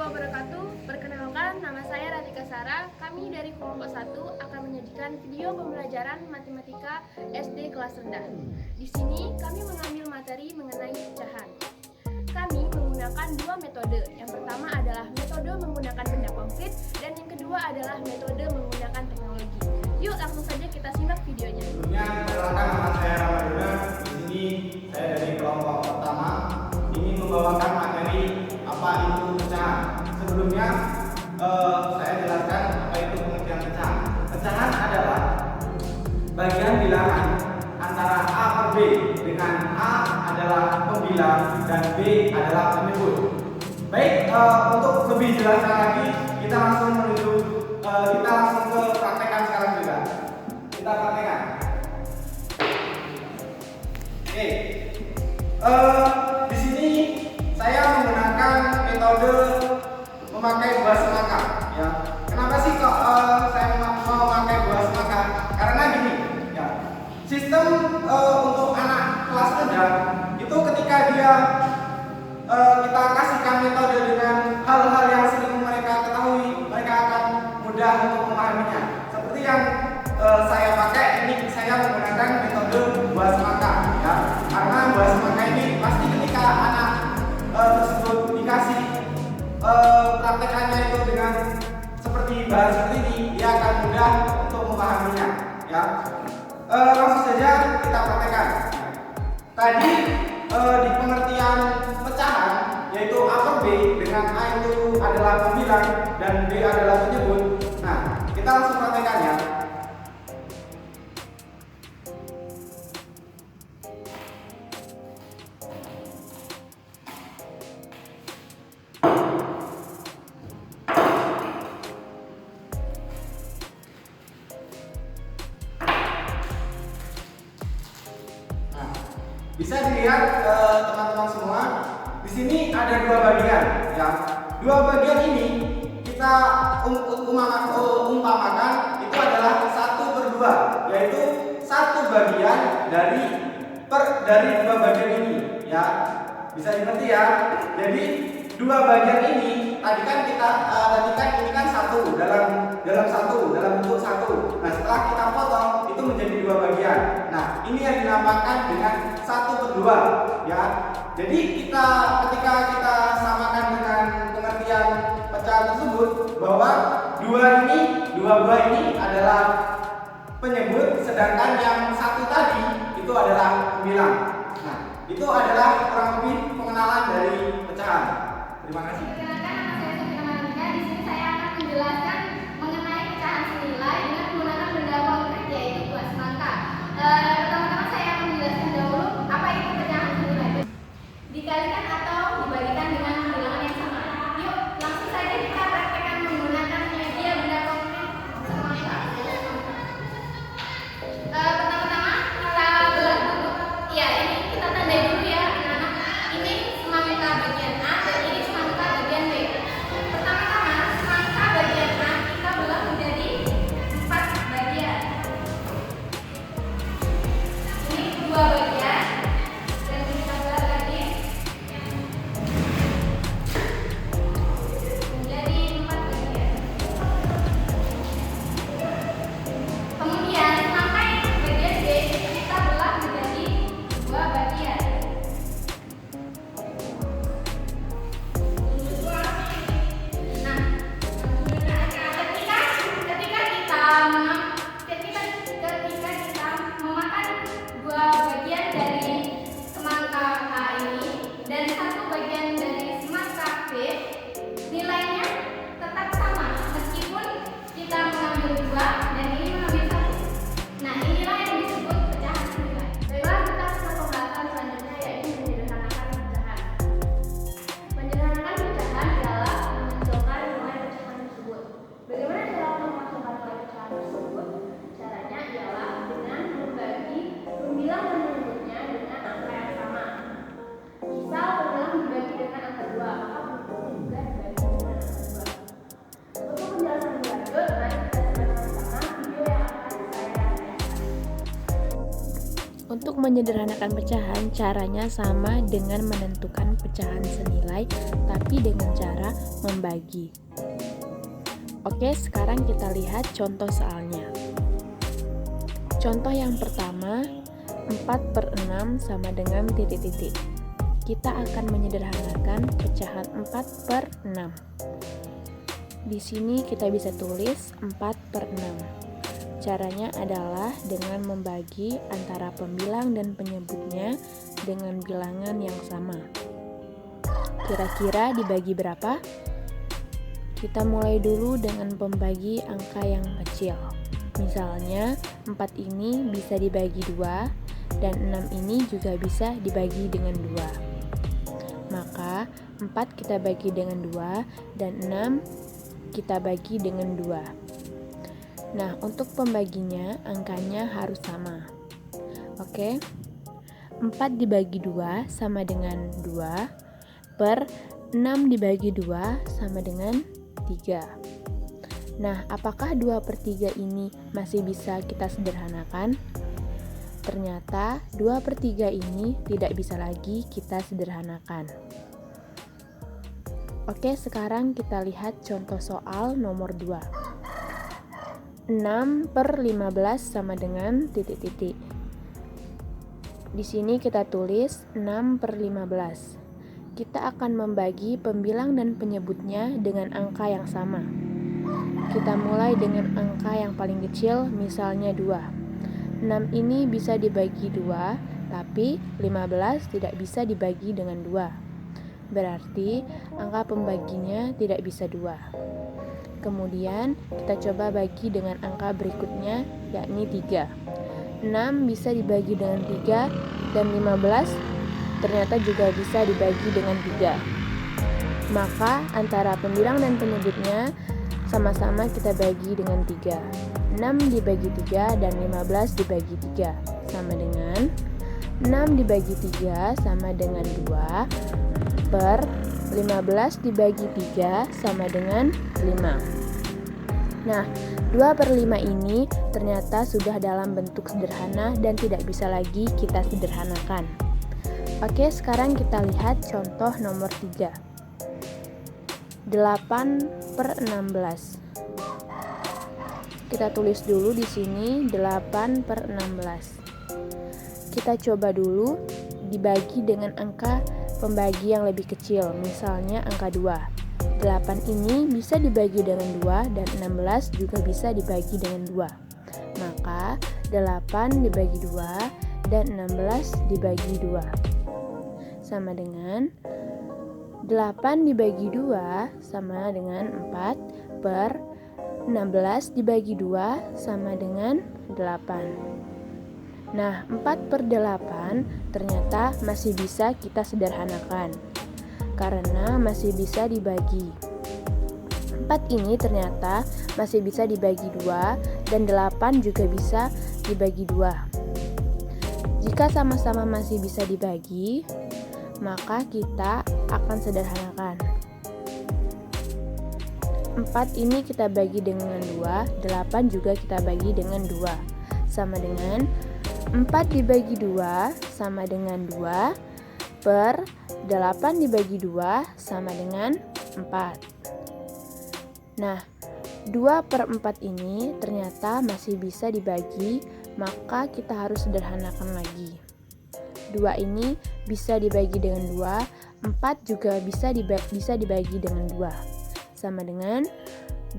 wabarakatuh. Perkenalkan, nama saya Ratika Sara. Kami dari kelompok 1 akan menyajikan video pembelajaran matematika SD kelas rendah. Di sini kami mengambil materi mengenai pecahan. Kami menggunakan dua metode. Yang pertama adalah metode menggunakan benda konkret dan yang kedua adalah metode menggunakan teknologi. Yuk langsung saja kita simak videonya. Sebelumnya, perkenalkan nama saya Ramadana. Di sini saya dari kelompok pertama ingin membawakan materi apa itu pecahan. Sebelumnya saya jelaskan apa itu pengertian pecahan. Pecahan adalah bagian bilangan antara A per B, dengan A adalah pembilang dan B adalah penyebut. Baik, untuk lebih jelaskan lagi kita langsung ke praktekan sekarang juga. Kita praktekan. Oke. Di sini saya menggunakan metode memakai buah semangka. Ya. Kenapa sih kok saya mau memakai buah semangka? Karena gini, ya. Sistem untuk anak kelas rendah itu ketika kita kasihkan metode dengan hal-hal yang sering mereka ketahui, mereka akan mudah untuk memahaminya. Seperti yang saya pakai ini, saya menggunakan metode buah semangka, ya. Karena buah semangka ini pasti ketika anak tersebut dikasih praktekannya itu dengan seperti bahan seperti ini, dia akan mudah untuk memahaminya, ya. Langsung saja kita praktekkan. Tadi di pengertian pecahan, yaitu A per B, dengan A itu adalah pembilang dan B adalah penyebut. Nah, kita langsung praktekkan ya. Bisa dilihat teman-teman semua, di sini ada dua bagian, ya. Dua bagian ini kita umpamakan itu adalah 1/2, yaitu satu bagian dari dua bagian ini, ya. Bisa dimengerti ya. Jadi dua bagian ini tadi kan ini kan satu dalam bentuk satu. Nah, setelah kita potong itu menjadi dua bagian. Nah, ini yang dinamakan dengan 1/2, ya. Jadi ketika kita samakan dengan pengertian pecahan tersebut, bahwa dua buah ini adalah penyebut, sedangkan yang satu tadi itu adalah pembilang. Nah, itu adalah kurang lebih pengenalan dari pecahan. Terima kasih. Perkenalkan, nama saya Sofina Marika. Di sini saya akan menjelaskan mengenai pecahan senilai dengan menggunakan benda konkret, yaitu buah semangka. Pertama-tama saya akan menjelaskan dahulu apa itu pecahan senilai. Dikalikan atau dibagikan dengan bilangan yang sama. Yuk, langsung saja kita praktekkan menggunakan media benda konkret semangka. Pertama-tama kita belah dulu. Iya, ini kita tandai dulu ya, anak-anak. Untuk menyederhanakan pecahan, caranya sama dengan menentukan pecahan senilai, tapi dengan cara membagi. Oke, sekarang kita lihat contoh soalnya. Contoh yang pertama, 4/6 sama dengan titik-titik. Kita akan menyederhanakan pecahan 4/6. Di sini kita bisa tulis 4/6. Caranya adalah dengan membagi antara pembilang dan penyebutnya dengan bilangan yang sama. Kira-kira dibagi berapa? Kita mulai dulu dengan pembagi angka yang kecil. Misalnya 4 ini bisa dibagi 2 dan 6 ini juga bisa dibagi dengan 2. Maka 4 kita bagi dengan 2 dan 6 kita bagi dengan 2. Nah, untuk pembaginya angkanya harus sama. Oke. 4 dibagi 2 sama dengan 2 per 6 dibagi 2 sama dengan 3. Nah, apakah 2/3 ini masih bisa kita sederhanakan? Ternyata 2/3 ini tidak bisa lagi kita sederhanakan. Oke, sekarang kita lihat contoh soal nomor 2. 6/15 sama dengan titik-titik. Di sini kita tulis 6/15. Kita akan membagi pembilang dan penyebutnya dengan angka yang sama. Kita mulai dengan angka yang paling kecil, misalnya 2. 6 ini bisa dibagi 2, tapi 15 tidak bisa dibagi dengan 2. Berarti angka pembaginya tidak bisa 2. Kemudian kita coba bagi dengan angka berikutnya, yakni 3. 6 bisa dibagi dengan 3 dan 15 ternyata juga bisa dibagi dengan 3. Maka antara pembilang dan penyebutnya sama-sama kita bagi dengan 3. 6 dibagi 3 dan 15 dibagi 3 sama dengan 6 dibagi 3 sama dengan 2 per 15 dibagi 3 sama dengan 5. Nah, 2/5 ini ternyata sudah dalam bentuk sederhana dan tidak bisa lagi kita sederhanakan. Oke, sekarang kita lihat contoh nomor 3. 8/16. Kita tulis dulu di sini 8/16. Kita coba dulu dibagi dengan angka pembagi yang lebih kecil, misalnya angka 2. 8 ini bisa dibagi dengan 2 dan 16 juga bisa dibagi dengan 2. Maka 8 dibagi 2 dan 16 dibagi 2 sama dengan 8 dibagi 2 sama dengan 4 per 16 dibagi 2 sama dengan 8. Nah, 4/8 ternyata masih bisa kita sederhanakan karena masih bisa dibagi. 4 ini ternyata masih bisa dibagi 2 dan 8 juga bisa dibagi 2. Jika sama-sama masih bisa dibagi, maka kita akan sederhanakan. 4 ini kita bagi dengan 2, 8 juga kita bagi dengan 2. Sama dengan 4 dibagi 2 sama dengan 2 per 8 dibagi 2 sama dengan 4. Nah, 2/4 ini ternyata masih bisa dibagi, maka kita harus sederhanakan lagi. 2 ini bisa dibagi dengan 2, 4 juga bisa dibagi dengan 2. Sama dengan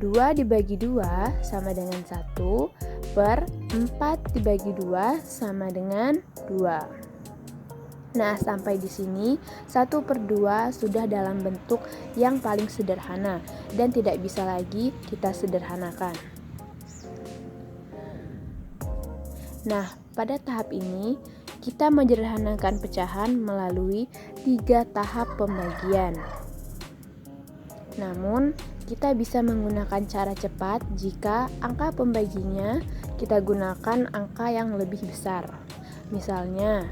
2 dibagi 2 sama dengan 1 per 4 dibagi 2 sama dengan 2. Nah, sampai di sini 1/2 sudah dalam bentuk yang paling sederhana dan tidak bisa lagi kita sederhanakan. Nah, pada tahap ini kita menyederhanakan pecahan melalui 3 tahap pembagian. Namun, kita bisa menggunakan cara cepat jika angka pembaginya kita gunakan angka yang lebih besar. Misalnya,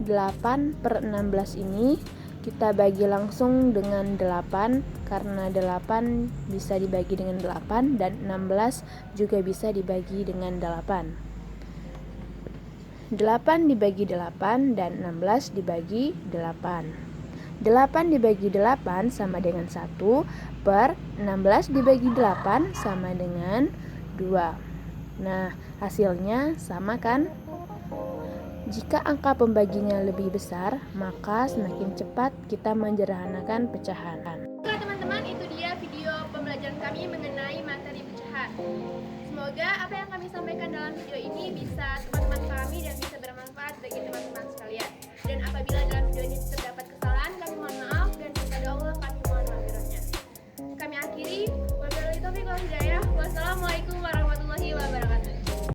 8/16 ini kita bagi langsung dengan 8 karena 8 bisa dibagi dengan 8 dan 16 juga bisa dibagi dengan 8. 8 dibagi 8 dan 16 dibagi 8. 8 dibagi 8 sama dengan 1 per 16 dibagi 8 sama dengan 2. Nah, hasilnya sama kan? Jika angka pembaginya lebih besar, maka semakin cepat kita menyederhanakan pecahan. Oke teman-teman, itu dia video pembelajaran kami mengenai materi pecahan. Semoga apa yang kami sampaikan dalam video ini bisa teman-teman pahami dan bisa bermanfaat bagi teman-teman sekalian.